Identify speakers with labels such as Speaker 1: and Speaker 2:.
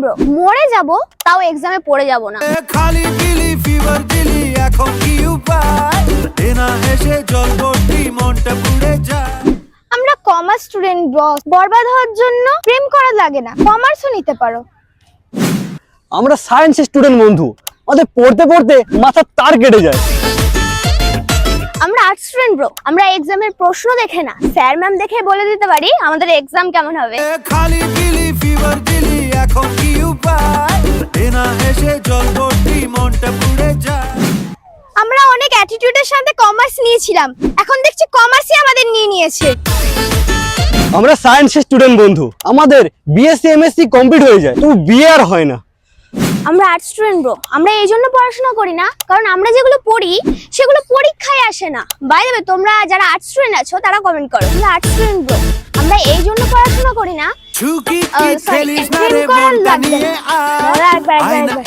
Speaker 1: Bro, মরে যাব তাও এক্সামে পড়ে যাব না।
Speaker 2: খালি দিলি ফিভার দিলি এখন কি উপায়, এনা এসে জল ভর্তি মনটা পুড়ে যায়।
Speaker 1: আমরা কমার্স স্টুডেন্ট ব্রো, বরবাদ হওয়ার জন্য প্রেম করা লাগে না, কমার্সও নিতে পারো।
Speaker 3: আমরা সায়েন্স স্টুডেন্ট বন্ধু, আমাদের পড়তে পড়তে মাথার তার কেটে যায়।
Speaker 1: আমরা আর্টস স্টুডেন্ট ব্রো, আমরা এক্সামের প্রশ্ন দেখে না, স্যার ম্যাম দেখে বলে দিতে পারি আমাদের এক্সাম কেমন হবে।
Speaker 2: খালি দিলি ফিভার দিলি এখন কি উপায়, এনা এসে জল ভর্তি মনটা পুড়ে যায়।
Speaker 1: আমরা অনেক অ্যাটিটিউডের সাথে কমার্স নিয়েছিলাম, এখন দেখছি কমার্সই আমাদের নিয়ে নিয়েছে।
Speaker 3: আমরা সায়েন্স স্টুডেন্ট বন্ধু, আমাদের বিএসসি এমএসসি কমপ্লিট হয়ে যায়, তবু বিয়ে আর হয় না।
Speaker 1: আমরা আর্টস স্টুডেন্ট ব্রো, আমরা এই জন্য পড়াশোনা করি না কারণ আমরা যেগুলো পড়ি সেগুলো পরীক্ষায় আসে না। বাই দ্য ওয়ে, তোমরা যারা আর্টস স্টুডেন্ট আছো তারা কমেন্ট করো। আমরা আর্টস স্টুডেন্ট ব্রো, আমরা এই জন্য পড়াশোনা করি না,
Speaker 2: ছুকি
Speaker 1: sorry,
Speaker 2: খেলিস না
Speaker 1: প্রেম
Speaker 2: রে
Speaker 1: করার
Speaker 2: মনটা
Speaker 1: লাগবে
Speaker 2: নিয়ে
Speaker 1: না। একবার, একবার,
Speaker 2: আয় না
Speaker 1: একবার।